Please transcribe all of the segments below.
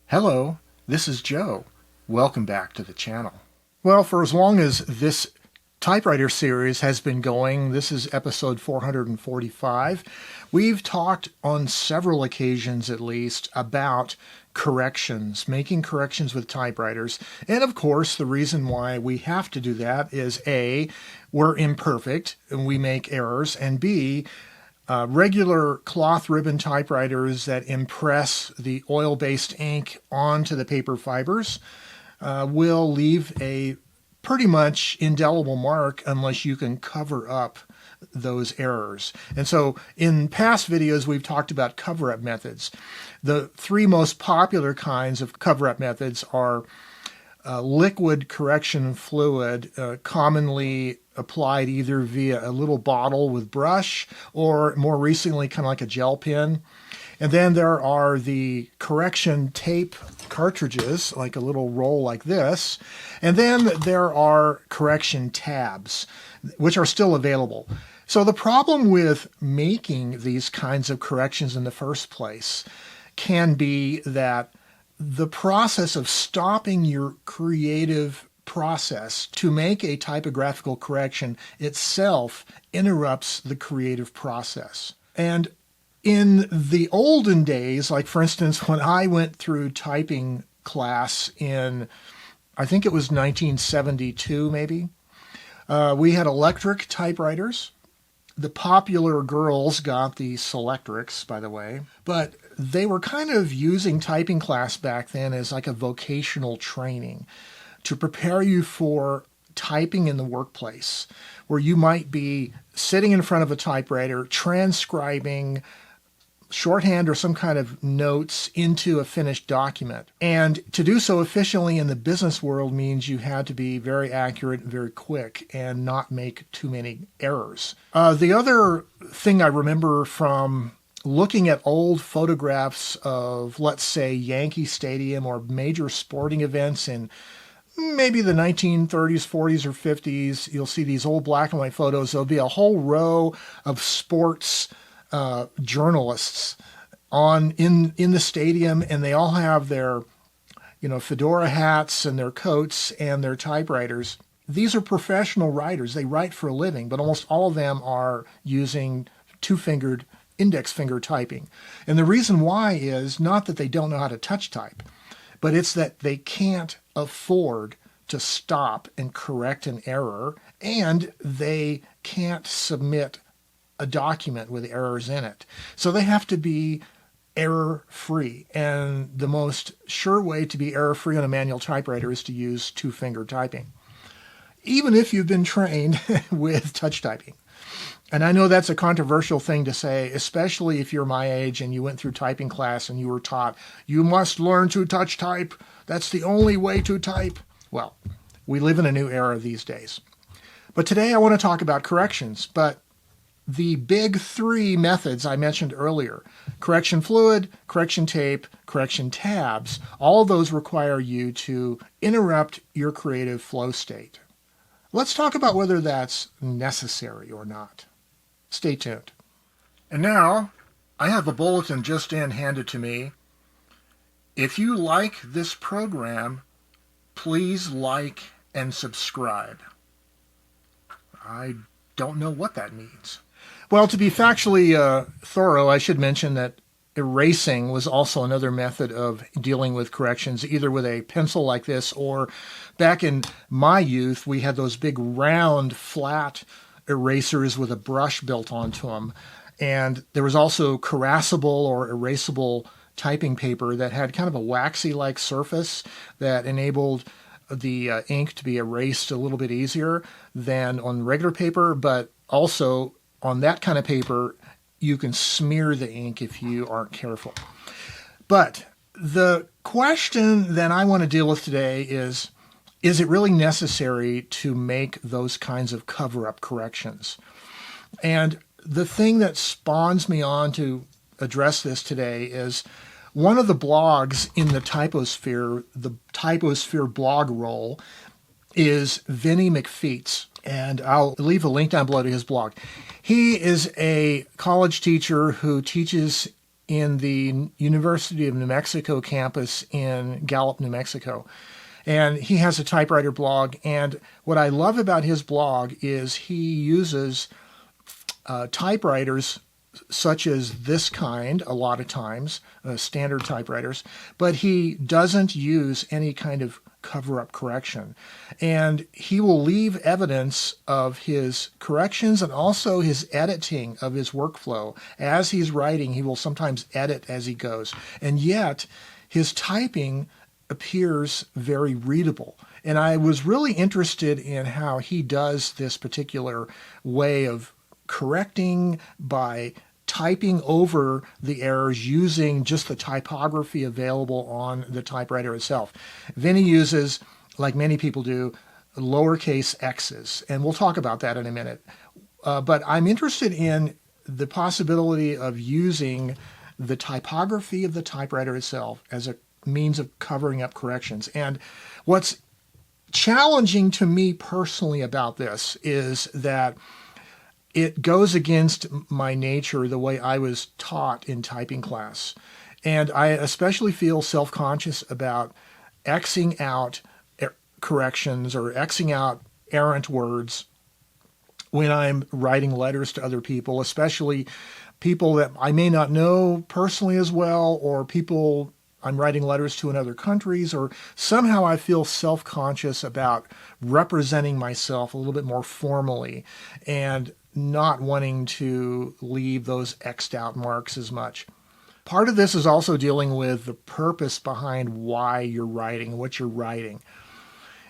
Hello, this is Joe. Welcome back to the channel. Well, for as long as this typewriter series has been going, this is episode 445, we've talked on several occasions at least about corrections, making corrections with typewriters. And of course, the reason why we have to do that is A, we're imperfect and we make errors, and B, regular cloth ribbon typewriters that impress the oil-based ink onto the paper fibers will leave a pretty much indelible mark unless you can cover up those errors. And so in past videos, we've talked about cover-up methods. The three most popular kinds of cover-up methods are liquid correction fluid, commonly applied either via a little bottle with brush or more recently kind of like a gel pen. And then there are the correction tape cartridges, like a little roll like this. And then there are correction tabs, which are still available. So the problem with making these kinds of corrections in the first place can be that the process of stopping your creative process to make a typographical correction itself interrupts the creative process. And in the olden days, like for instance, when I went through typing class in, I think it was 1972 maybe, we had electric typewriters. The popular girls got the Selectrics, by the way, but they were kind of using typing class back then as like a vocational training to prepare you for typing in the workplace, where you might be sitting in front of a typewriter, transcribing shorthand or some kind of notes into a finished document. And to do so efficiently in the business world means you had to be very accurate, very quick, and not make too many errors. The other thing I remember from looking at old photographs of, let's say, Yankee Stadium or major sporting events in maybe the 1930s, 40s, or 50s, you'll see these old black and white photos. There'll be a whole row of sports journalists in the stadium, and they all have their fedora hats and their coats and their typewriters. These are professional writers. They write for a living, but almost all of them are using two-fingered index finger typing. And the reason why is not that they don't know how to touch type, but it's that they can't afford to stop and correct an error, and they can't submit a document with errors in it. So they have to be error-free. And the most sure way to be error-free on a manual typewriter is to use two-finger typing, even if you've been trained with touch typing. And I know that's a controversial thing to say, especially if you're my age and you went through typing class and you were taught, you must learn to touch type. That's the only way to type. Well, we live in a new era these days. But today I want to talk about corrections. But the big three methods I mentioned earlier, correction fluid, correction tape, correction tabs, all of those require you to interrupt your creative flow state. Let's talk about whether that's necessary or not. Stay tuned. And now, I have a bulletin just handed to me. If you like this program, please like and subscribe. I don't know what that means. Well, to be factually thorough, I should mention that erasing was also another method of dealing with corrections, either with a pencil like this, or back in my youth, we had those big round, flat erasers with a brush built onto them. And there was also caressable or erasable typing paper that had kind of a waxy-like surface that enabled the ink to be erased a little bit easier than on regular paper, but also on that kind of paper, you can smear the ink if you aren't careful. But the question that I want to deal with today is it really necessary to make those kinds of cover-up corrections? And the thing that spawns me on to address this today is one of the blogs in the Typosphere blog roll is Vinnie McFeats. And I'll leave a link down below to his blog. He is a college teacher who teaches in the University of New Mexico campus in Gallup, New Mexico. And he has a typewriter blog. And what I love about his blog is he uses typewriters such as this kind a lot of times, standard typewriters, but he doesn't use any kind of cover-up correction. And he will leave evidence of his corrections and also his editing of his workflow. As he's writing, he will sometimes edit as he goes. And yet, his typing appears very readable. And I was really interested in how he does this particular way of correcting by typing over the errors using just the typography available on the typewriter itself. Vinnie uses, like many people do, lowercase x's, and we'll talk about that in a minute. But I'm interested in the possibility of using the typography of the typewriter itself as a means of covering up corrections. And what's challenging to me personally about this is that it goes against my nature, the way I was taught in typing class. And I especially feel self-conscious about Xing out corrections or Xing out errant words when I'm writing letters to other people, especially people that I may not know personally as well, or people I'm writing letters to in other countries, or somehow I feel self-conscious about representing myself a little bit more formally and not wanting to leave those X'd out marks as much. Part of this is also dealing with the purpose behind why you're writing, what you're writing.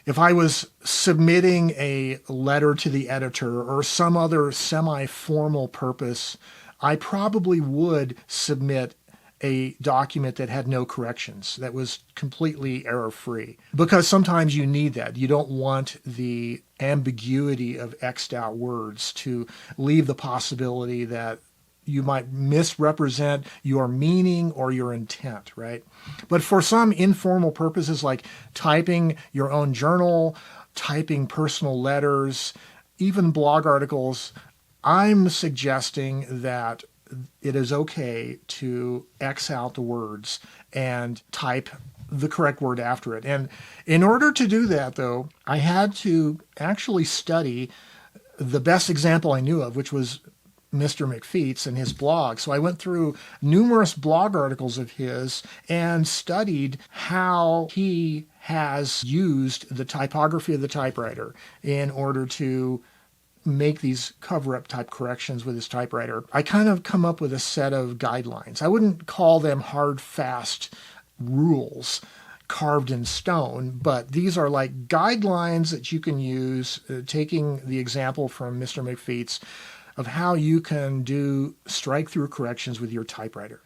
If I was submitting a letter to the editor or some other semi-formal purpose, I probably would submit a document that had no corrections, that was completely error-free. Because sometimes you need that. You don't want the ambiguity of X'd out words to leave the possibility that you might misrepresent your meaning or your intent, right? But for some informal purposes like typing your own journal, typing personal letters, even blog articles, I'm suggesting that it is okay to X out the words and type the correct word after it. And in order to do that, though, I had to actually study the best example I knew of, which was Mr. McFeats and his blog. So I went through numerous blog articles of his and studied how he has used the typography of the typewriter in order to make these cover-up type corrections with his typewriter. I kind of come up with a set of guidelines. I wouldn't call them hard, fast rules carved in stone, but these are like guidelines that you can use, taking the example from Mr. McFeats of how you can do strike-through corrections with your typewriter.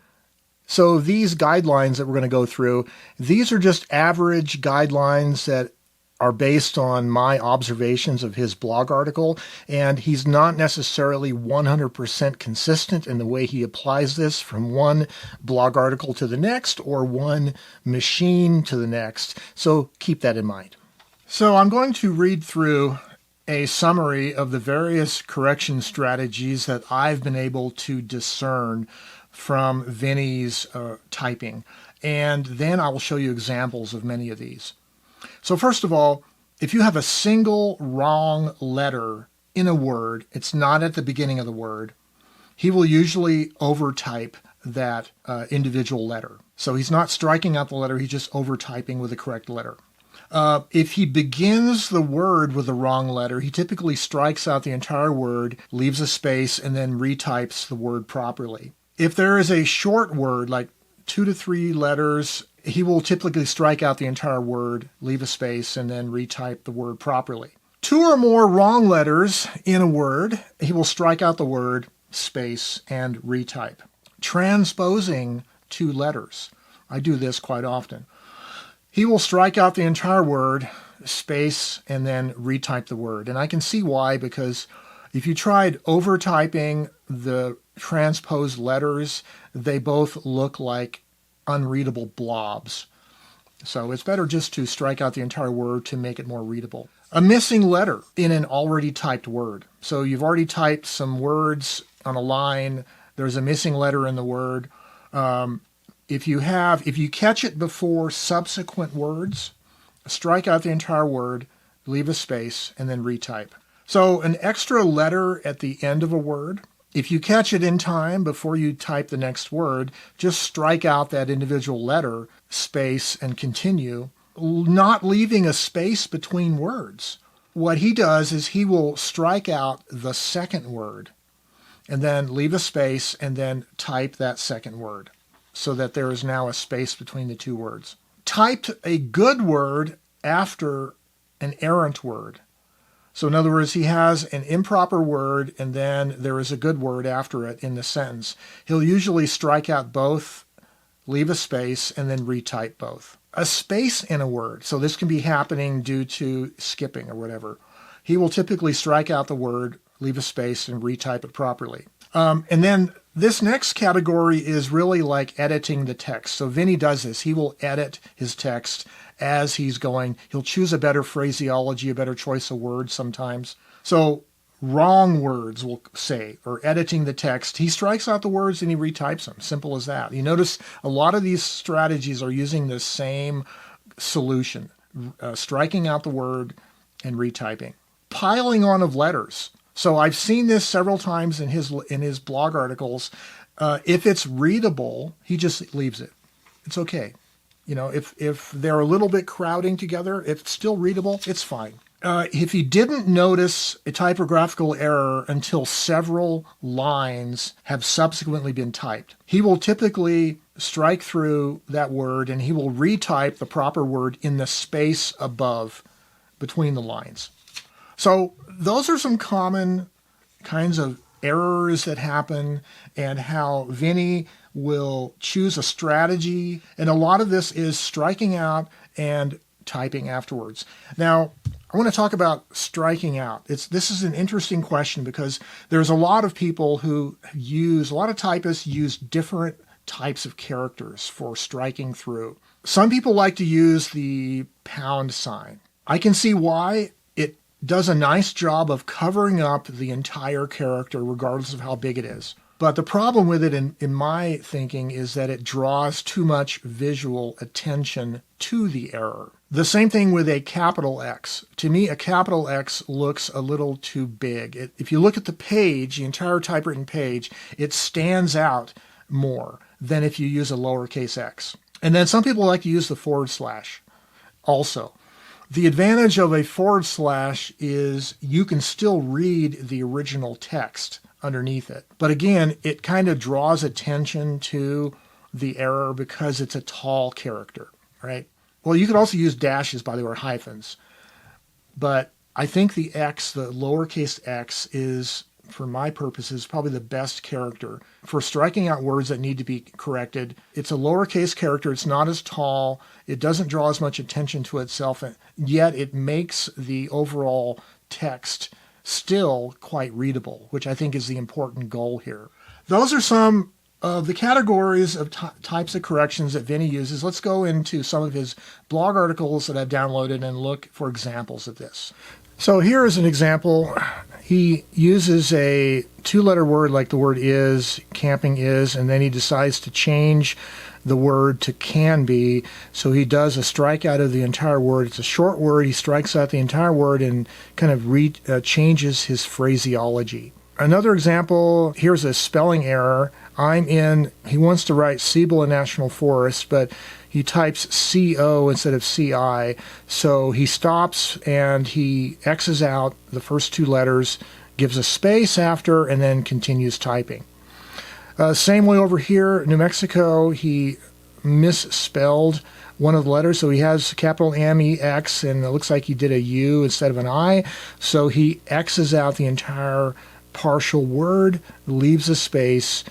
So these guidelines that we're going to go through, these are just average guidelines that are based on my observations of his blog article, and he's not necessarily 100% consistent in the way he applies this from one blog article to the next or one machine to the next, so keep that in mind. So I'm going to read through a summary of the various correction strategies that I've been able to discern from Vinnie's typing, and then I will show you examples of many of these. So first of all, if you have a single wrong letter in a word, it's not at the beginning of the word, he will usually overtype that individual letter. So he's not striking out the letter, he's just overtyping with the correct letter. If he begins the word with the wrong letter, he typically strikes out the entire word, leaves a space, and then retypes the word properly. If there is a short word, like 2 to 3 letters, he will typically strike out the entire word, leave a space, and then retype the word properly. 2 or more wrong letters in a word, he will strike out the word, space, and retype. Transposing 2 letters. I do this quite often. He will strike out the entire word, space, and then retype the word. And I can see why, because if you tried overtyping the transposed letters, they both look like unreadable blobs. So it's better just to strike out the entire word to make it more readable. A missing letter in an already typed word. So you've already typed some words on a line, there's a missing letter in the word, If you catch it before subsequent words, strike out the entire word, leave a space, and then retype. So an extra letter at the end of a word, if you catch it in time before you type the next word, just strike out that individual letter, space, and continue, not leaving a space between words. What he does is he will strike out the second word and then leave a space and then type that second word so that there is now a space between the two words. Typed a good word after an errant word. So in other words, he has an improper word and then there is a good word after it in the sentence. He'll usually strike out both, leave a space, and then retype both. A space in a word, so this can be happening due to skipping or whatever. He will typically strike out the word, leave a space, and retype it properly. And then this next category is really like editing the text. So Vinnie does this. He will edit his text as he's going. He'll choose a better phraseology, a better choice of words sometimes. So wrong words, we'll say, or editing the text. He strikes out the words and he retypes them. Simple as that. You notice a lot of these strategies are using the same solution, striking out the word and retyping. Piling on of letters. So I've seen this several times in his blog articles. If it's readable, he just leaves it. It's okay. You know, if they're a little bit crowding together, if it's still readable, it's fine. If he didn't notice a typographical error until several lines have subsequently been typed, he will typically strike through that word and he will retype the proper word in the space above between the lines. So those are some common kinds of errors that happen and how Vinnie will choose a strategy. And a lot of this is striking out and typing afterwards. Now, I want to talk about striking out. This is an interesting question because there's a lot of people who a lot of typists use different types of characters for striking through. Some people like to use the pound sign. I can see why. It does a nice job of covering up the entire character regardless of how big it is. But the problem with it, in my thinking, is that it draws too much visual attention to the error. The same thing with a capital X. To me, a capital X looks a little too big. If you look at the page, the entire typewritten page, it stands out more than if you use a lowercase x. And then some people like to use the forward slash also. The advantage of a forward slash is you can still read the original text underneath it. But again, it kind of draws attention to the error because it's a tall character, right? Well, you could also use dashes, by the way, or hyphens. But I think the X, the lowercase x, is, for my purposes, probably the best character for striking out words that need to be corrected. It's a lowercase character. It's not as tall. It doesn't draw as much attention to itself, yet it makes the overall text still quite readable, which I think is the important goal here. Those are some of the categories of types of corrections that Vinnie uses. Let's go into some of his blog articles that I've downloaded and look for examples of this. So here is an example. He uses a two-letter word like the word is, camping is, and then he decides to change the word to can be. So he does a strikeout of the entire word. It's a short word. He strikes out the entire word and kind of changes his phraseology. Another example, here's a spelling error. He wants to write Cibola National Forest, but he types CO instead of CI. So he stops and he X's out the first two letters, gives a space after, and then continues typing. Same way over here, New Mexico, he misspelled one of the letters. So he has capital M-E-X, and it looks like he did a U instead of an I. So he X's out the entire partial word, leaves a space,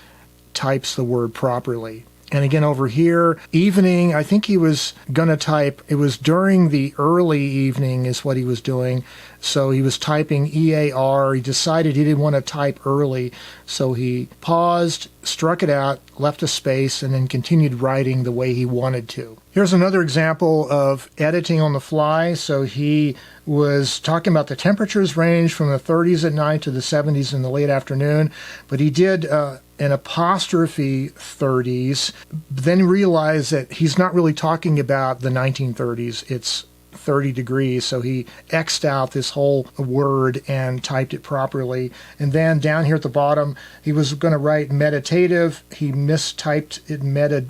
types the word properly. And again over here, evening, I think he was going to type, it was during the early evening is what he was doing. So he was typing EAR. He decided he didn't want to type early. So he paused, struck it out, left a space, and then continued writing the way he wanted to. Here's another example of editing on the fly. So he was talking about the temperatures range from the 30s at night to the 70s in the late afternoon, but he did an apostrophe 30s, then realized that he's not really talking about the 1930s. It's 30 degrees, so he X'd out this whole word and typed it properly. And then down here at the bottom, he was going to write meditative. He mistyped it MEDID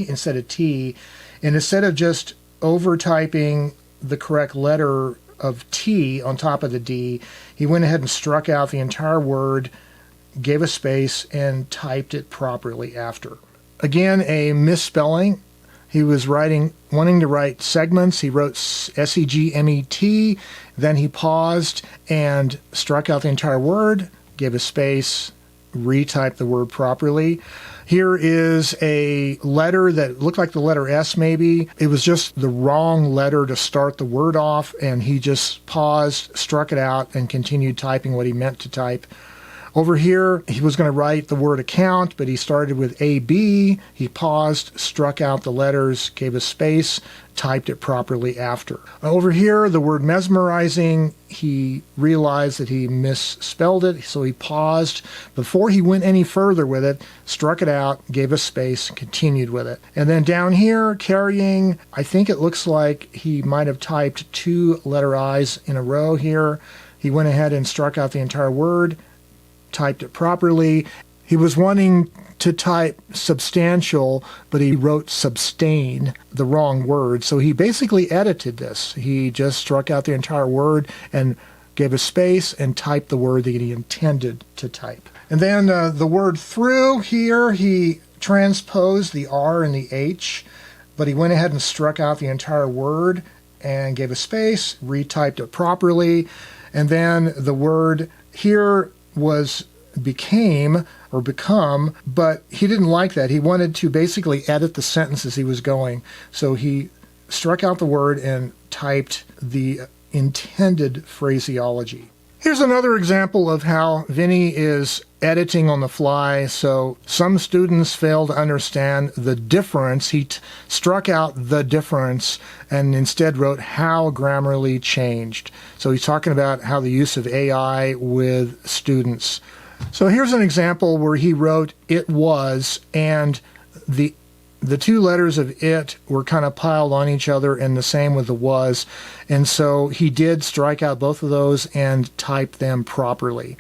instead of T. And instead of just over-typing the correct letter of T on top of the D, he went ahead and struck out the entire word, gave a space, and typed it properly after. Again, a misspelling. He was wanting to write segments. He wrote SEGMET. Then he paused and struck out the entire word, gave a space, retyped the word properly. Here is a letter that looked like the letter S maybe. It was just the wrong letter to start the word off, and he just paused, struck it out, and continued typing what he meant to type. Over here, he was going to write the word account, but he started with AB. He paused, struck out the letters, gave a space, typed it properly after. Over here, the word mesmerizing, he realized that he misspelled it, so he paused before he went any further with it, struck it out, gave a space, and continued with it. And then down here, carrying, I think it looks like he might have typed 2 letter I's in a row here. He went ahead and struck out the entire word, typed it properly. He was wanting to type substantial, but he wrote sustain, the wrong word. So he basically edited this. He just struck out the entire word and gave a space and typed the word that he intended to type. And then the word through here, he transposed the R and the H, but he went ahead and struck out the entire word and gave a space, retyped it properly. And then the word here was become, but he didn't like that. He wanted to basically edit the sentence as he was going. So he struck out the word and typed the intended phraseology. Here's another example of how Vinnie is editing on the fly. So some students fail to understand the difference. He struck out the difference and instead wrote how Grammarly changed. So he's talking about how the use of AI with students. So here's an example where he wrote it was, and the 2 letters of it were kind of piled on each other, and the same with the was. And so he did strike out both of those and type them properly.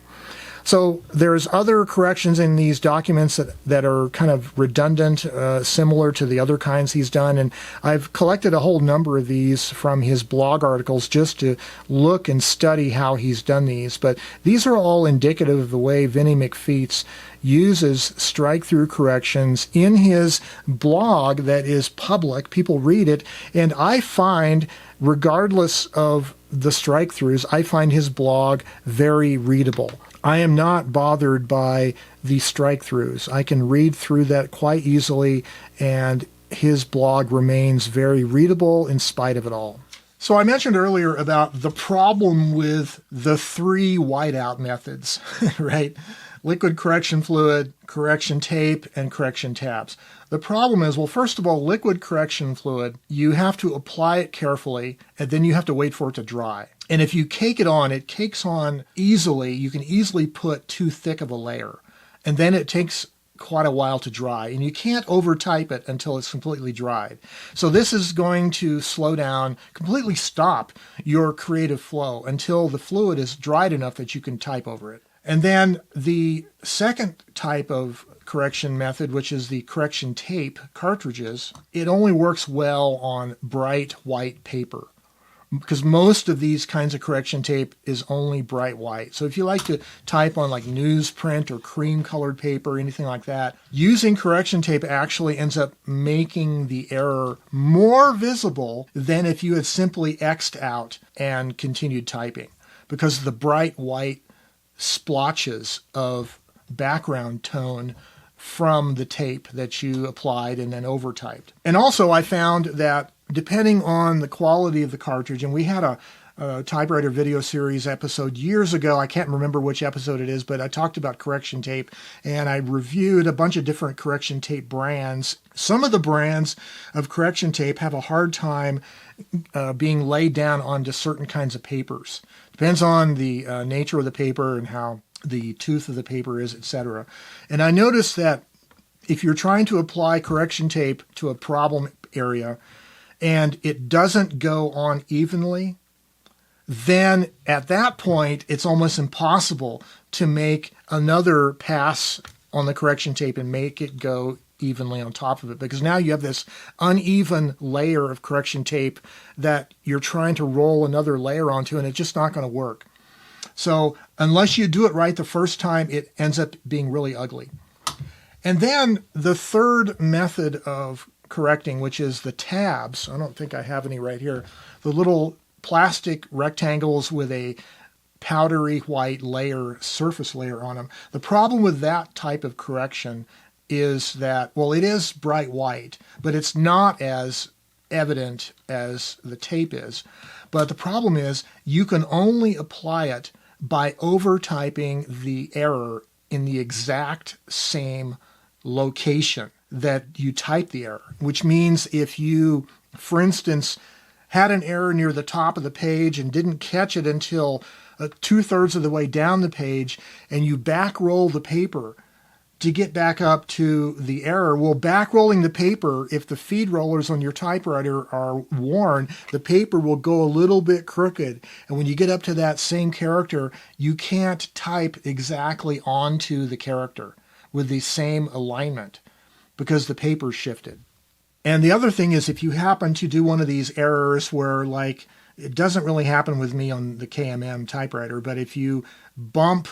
So there's other corrections in these documents that are kind of redundant, similar to the other kinds he's done. And I've collected a whole number of these from his blog articles just to look and study how he's done these. But these are all indicative of the way Vinnie McFeats uses strike-through corrections in his blog that is public. People read it. And I find, regardless of the strike-throughs, I find his blog very readable. I am not bothered by the strike-throughs. I can read through that quite easily, and his blog remains very readable in spite of it all. So I mentioned earlier about the problem with the 3 whiteout methods, right? Liquid correction fluid, correction tape, and correction tabs. The problem is, well, first of all, liquid correction fluid, you have to apply it carefully, and then you have to wait for it to dry. And if you cake it on, it cakes on easily. You can easily put too thick of a layer. And then it takes quite a while to dry. And you can't over-type it until it's completely dried. So this is going to slow down, completely stop your creative flow until the fluid is dried enough that you can type over it. And then the second type of correction method, which is the correction tape cartridges, it only works well on bright white paper, because most of these kinds of correction tape is only bright white. So if you like to type on like newsprint or cream colored paper, anything like that, using correction tape actually ends up making the error more visible than if you had simply X'd out and continued typing, because the bright white splotches of background tone from the tape that you applied and then over-typed. And also I found that depending on the quality of the cartridge, and we had a typewriter video series episode years ago. I can't remember which episode it is, but I talked about correction tape, and I reviewed a bunch of different correction tape brands. Some of the brands of correction tape have a hard time being laid down onto certain kinds of papers. Depends on the nature of the paper and how the tooth of the paper is, etc. And I noticed that if you're trying to apply correction tape to a problem area and it doesn't go on evenly, then at that point, it's almost impossible to make another pass on the correction tape and make it go evenly on top of it, because now you have this uneven layer of correction tape that you're trying to roll another layer onto, and it's just not going to work. So unless you do it right the first time, it ends up being really ugly. And then the third method of correcting, which is the tabs. I don't think I have any right here. The little plastic rectangles with a powdery white surface layer on them. The problem with that type of correction is that, well, it is bright white, but it's not as evident as the tape is. But the problem is you can only apply it by over-typing the error in the exact same location that you type the error, which means if you, for instance, had an error near the top of the page and didn't catch it until 2/3 of the way down the page, and you back roll the paper to get back up to the error. Well, back rolling the paper, if the feed rollers on your typewriter are worn, the paper will go a little bit crooked. And when you get up to that same character, you can't type exactly onto the character with the same alignment because the paper's shifted. And the other thing is, if you happen to do one of these errors where, like, it doesn't really happen with me on the KMM typewriter, but if you bump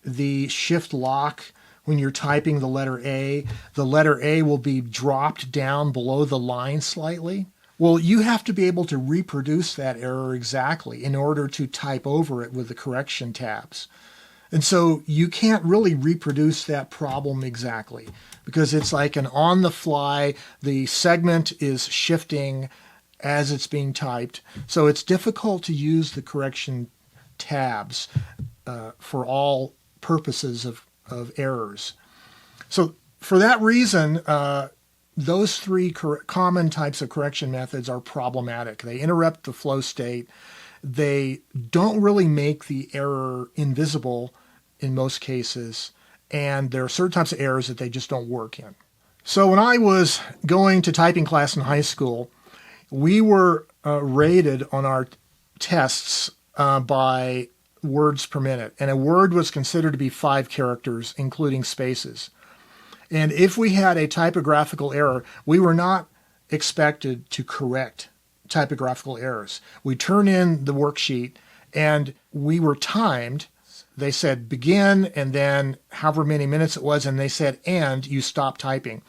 the shift lock when you're typing the letter A will be dropped down below the line slightly. Well, you have to be able to reproduce that error exactly in order to type over it with the correction tabs. And so you can't really reproduce that problem exactly because it's like an on-the-fly, the segment is shifting as it's being typed. So it's difficult to use the correction tabs for all purposes of errors. So for that reason, those three common types of correction methods are problematic. They interrupt the flow state. They don't really make the error invisible in most cases. And there are certain types of errors that they just don't work in. So when I was going to typing class in high school, we were rated on our tests by words per minute. And a word was considered to be 5 characters, including spaces. And if we had a typographical error, we were not expected to correct typographical errors. We turn in the worksheet and we were timed. They said begin and then however many minutes it was, and they said end, you stop typing.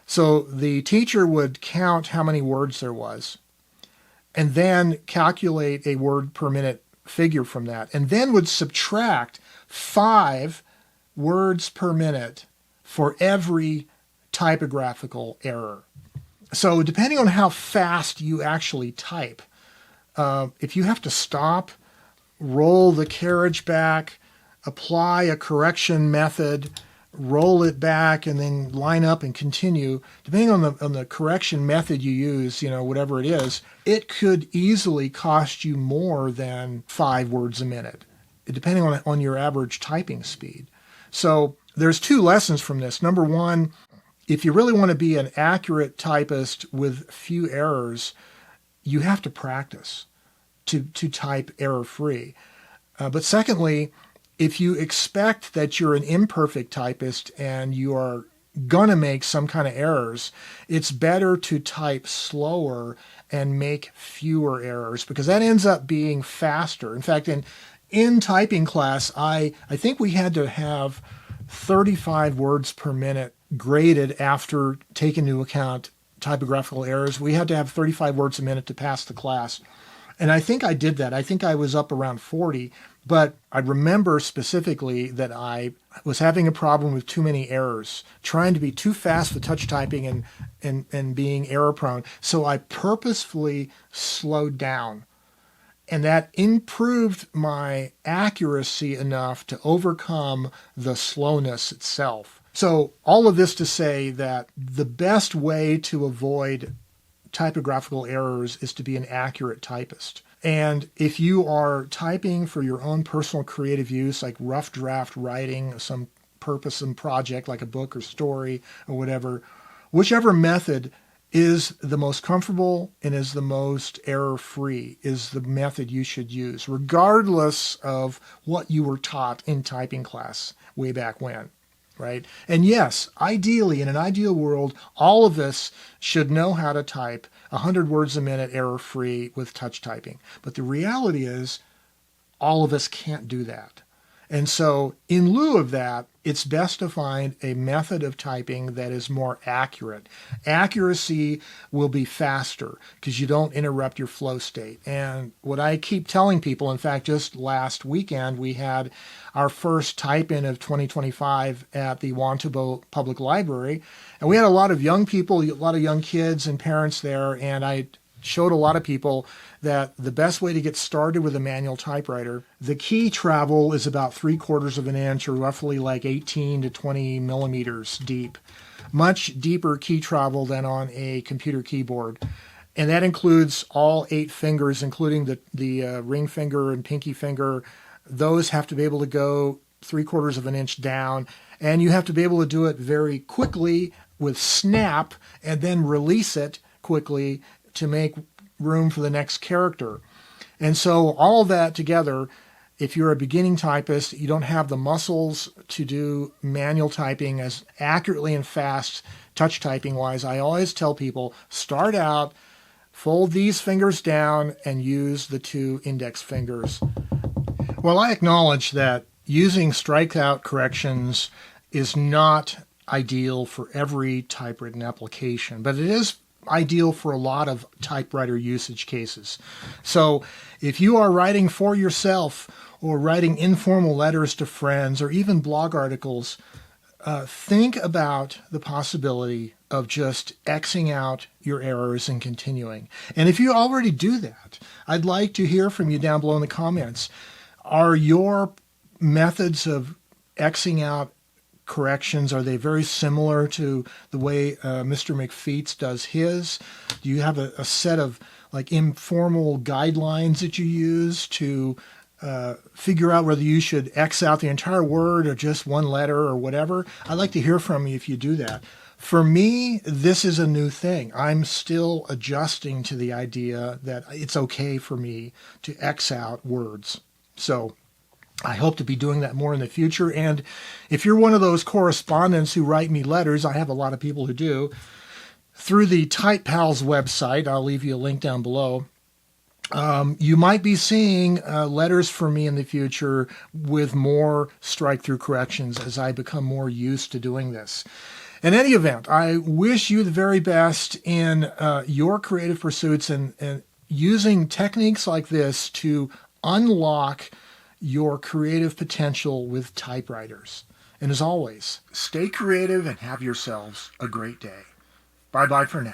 So the teacher would count how many words there was and then calculate a word per minute figure from that, and then would subtract 5 words per minute for every typographical error. So depending on how fast you actually type, if you have to stop, roll the carriage back, apply a correction method, roll it back, and then line up and continue, depending on the correction method you use, whatever it is, it could easily cost you more than 5 words a minute, depending on your average typing speed. So there's 2 lessons from this. Number one, if you really want to be an accurate typist with few errors, you have to practice to type error-free. But secondly, if you expect that you're an imperfect typist and you are going to make some kind of errors, it's better to type slower and make fewer errors because that ends up being faster. In fact, in typing class, I think we had to have 35 words per minute graded after taking into account typographical errors. We had to have 35 words a minute to pass the class. And I think I did that. I think I was up around 40, but I remember specifically that I was having a problem with too many errors, trying to be too fast with touch typing and being error prone. So I purposefully slowed down And that improved my accuracy enough to overcome the slowness itself. So all of this to say that the best way to avoid typographical errors is to be an accurate typist. And if you are typing for your own personal creative use, like rough draft writing, some purpose and project like a book or story or whatever, whichever method is the most comfortable and is the most error-free is the method you should use, regardless of what you were taught in typing class way back when, right? And yes, ideally, in an ideal world, all of us should know how to type 100 words a minute error-free with touch typing. But the reality is, all of us can't do that. And so in lieu of that, it's best to find a method of typing that is more accurate. Accuracy will be faster because you don't interrupt your flow state. And what I keep telling people, in fact, just last weekend, we had our first type-in of 2025 at the Wantabo Public Library. And we had a lot of young people, a lot of young kids and parents there. And I showed a lot of people that the best way to get started with a manual typewriter, the key travel is about 3/4 of an inch or roughly like 18 to 20 millimeters deep. Much deeper key travel than on a computer keyboard. And that includes all 8 fingers, including the ring finger and pinky finger. Those have to be able to go 3/4 of an inch down. And you have to be able to do it very quickly with snap and then release it quickly to make room for the next character. And so all that together, if you're a beginning typist, you don't have the muscles to do manual typing as accurately and fast touch typing wise, I always tell people, start out, fold these fingers down and use the 2 index fingers. Well, I acknowledge that using strikeout corrections is not ideal for every typewritten application, but it is ideal for a lot of typewriter usage cases. So if you are writing for yourself or writing informal letters to friends or even blog articles, think about the possibility of just Xing out your errors and continuing. And if you already do that, I'd like to hear from you down below in the comments. Are your methods of Xing out corrections, are they very similar to the way Mr. McFeats does his? Do you have a set of like informal guidelines that you use to figure out whether you should X out the entire word or just one letter or whatever? I'd like to hear from you if you do that. For me, this is a new thing. I'm still adjusting to the idea that it's okay for me to X out words. So I hope to be doing that more in the future. And if you're one of those correspondents who write me letters, I have a lot of people who do, through the TypePals website, I'll leave you a link down below, you might be seeing letters from me in the future with more strike-through corrections as I become more used to doing this. In any event, I wish you the very best in your creative pursuits and using techniques like this to unlock your creative potential with typewriters. And as always, stay creative and have yourselves a great day. Bye-bye for now.